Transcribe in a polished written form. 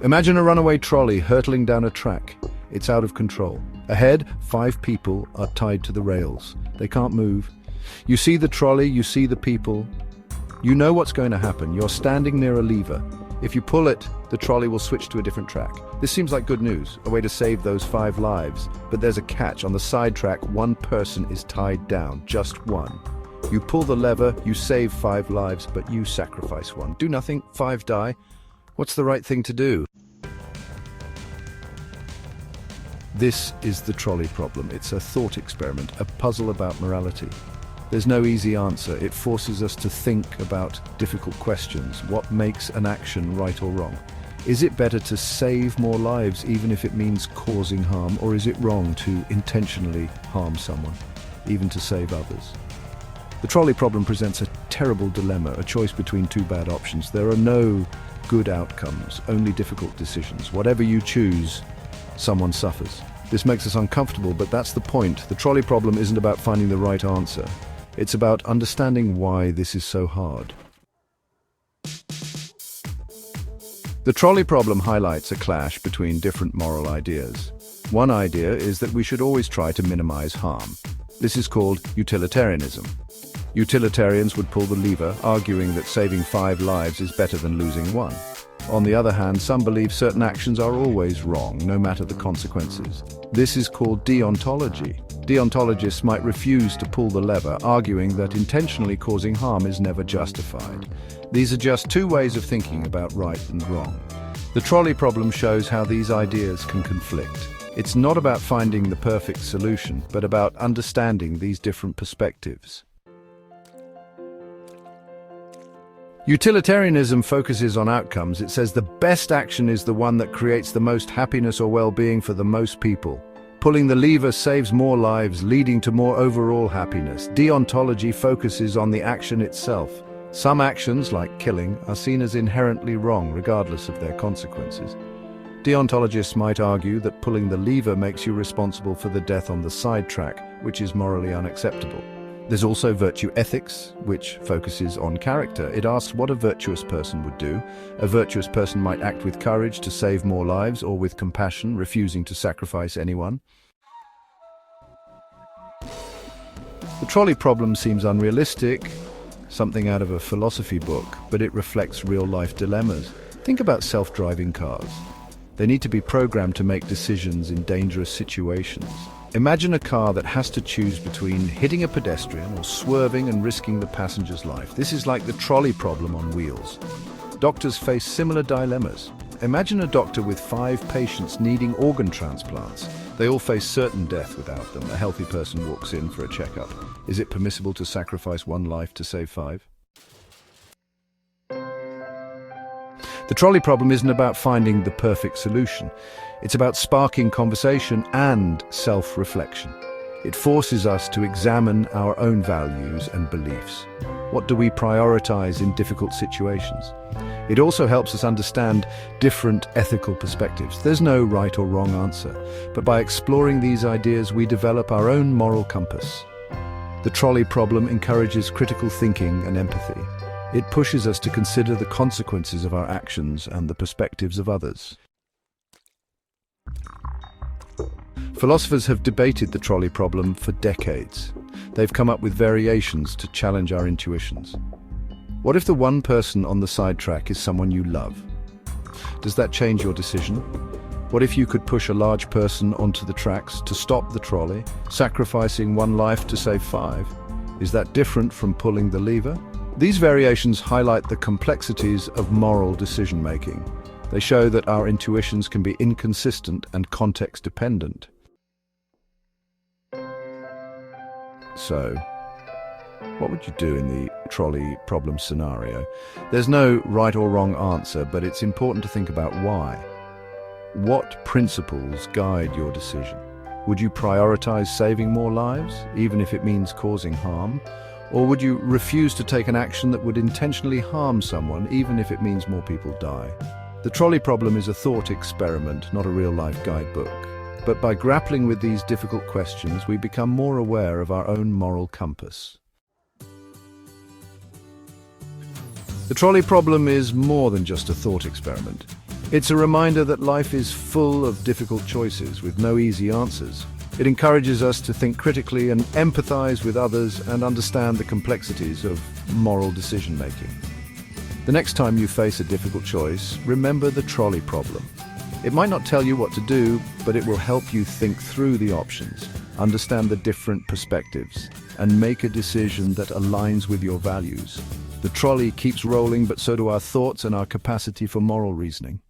Imagine a runaway trolley hurtling down a track. It's out of control. Ahead, 5 people are tied to the rails. They can't move. You see the trolley, you see the people. You know what's going to happen. You're standing near a lever. If you pull it, the trolley will switch to a different track. This seems like good news, a way to save those 5 lives. But there's a catch. On the side track, one person is tied down, just one. You pull the lever, you save 5 lives, but you sacrifice one. Do nothing, 5 die. What's the right thing to do? This is the trolley problem. It's a thought experiment, a puzzle about morality. There's no easy answer. It forces us to think about difficult questions. What makes an action right or wrong? Is it better to save more lives even if it means causing harm, or is it wrong to intentionally harm someone, even to save others? The trolley problem presents a terrible dilemma, a choice between 2 bad options. There are no good outcomes, only difficult decisions. Whatever you choose, someone suffers. This makes us uncomfortable, but that's the point. The trolley problem isn't about finding the right answer. It's about understanding why this is so hard. The trolley problem highlights a clash between different moral ideas. One idea is that we should always try to minimize harm. This is called utilitarianism. Utilitarians would pull the lever, arguing that saving 5 lives is better than losing 1. On the other hand, some believe certain actions are always wrong, no matter the consequences. This is called deontology. Deontologists might refuse to pull the lever, arguing that intentionally causing harm is never justified. These are just 2 ways of thinking about right and wrong. The trolley problem shows how these ideas can conflict. It's not about finding the perfect solution, but about understanding these different perspectives. Utilitarianism focuses on outcomes. It says the best action is the one that creates the most happiness or well-being for the most people. Pulling the lever saves more lives, leading to more overall happiness. Deontology focuses on the action itself. Some actions, like killing, are seen as inherently wrong, regardless of their consequences. Deontologists might argue that pulling the lever makes you responsible for the death on the sidetrack, which is morally unacceptable. There's also virtue ethics, which focuses on character. It asks what a virtuous person would do. A virtuous person might act with courage to save more lives, or with compassion, refusing to sacrifice anyone. The trolley problem seems unrealistic, something out of a philosophy book, but it reflects real-life dilemmas. Think about self-driving cars. They need to be programmed to make decisions in dangerous situations. Imagine a car that has to choose between hitting a pedestrian or swerving and risking the passenger's life. This is like the trolley problem on wheels. Doctors face similar dilemmas. Imagine a doctor with 5 patients needing organ transplants. They all face certain death without them. A healthy person walks in for a checkup. Is it permissible to sacrifice 1 life to save 5? The trolley problem isn't about finding the perfect solution. It's about sparking conversation and self-reflection. It forces us to examine our own values and beliefs. What do we prioritize in difficult situations? It also helps us understand different ethical perspectives. There's no right or wrong answer, but by exploring these ideas, we develop our own moral compass. The trolley problem encourages critical thinking and empathy. It pushes us to consider the consequences of our actions and the perspectives of others. Philosophers have debated the trolley problem for decades. They've come up with variations to challenge our intuitions. What if the one person on the sidetrack is someone you love? Does that change your decision? What if you could push a large person onto the tracks to stop the trolley, sacrificing 1 life to save 5? Is that different from pulling the lever? These variations highlight the complexities of moral decision-making. They show that our intuitions can be inconsistent and context-dependent. So, what would you do in the trolley problem scenario? There's no right or wrong answer, but it's important to think about why. What principles guide your decision? Would you prioritize saving more lives, even if it means causing harm? Or would you refuse to take an action that would intentionally harm someone, even if it means more people die? The trolley problem is a thought experiment, not a real-life guidebook. But by grappling with these difficult questions, we become more aware of our own moral compass. The trolley problem is more than just a thought experiment. It's a reminder that life is full of difficult choices with no easy answers. It encourages us to think critically and empathize with others and understand the complexities of moral decision-making. The next time you face a difficult choice, remember the trolley problem. It might not tell you what to do, but it will help you think through the options, understand the different perspectives, and make a decision that aligns with your values. The trolley keeps rolling, but so do our thoughts and our capacity for moral reasoning.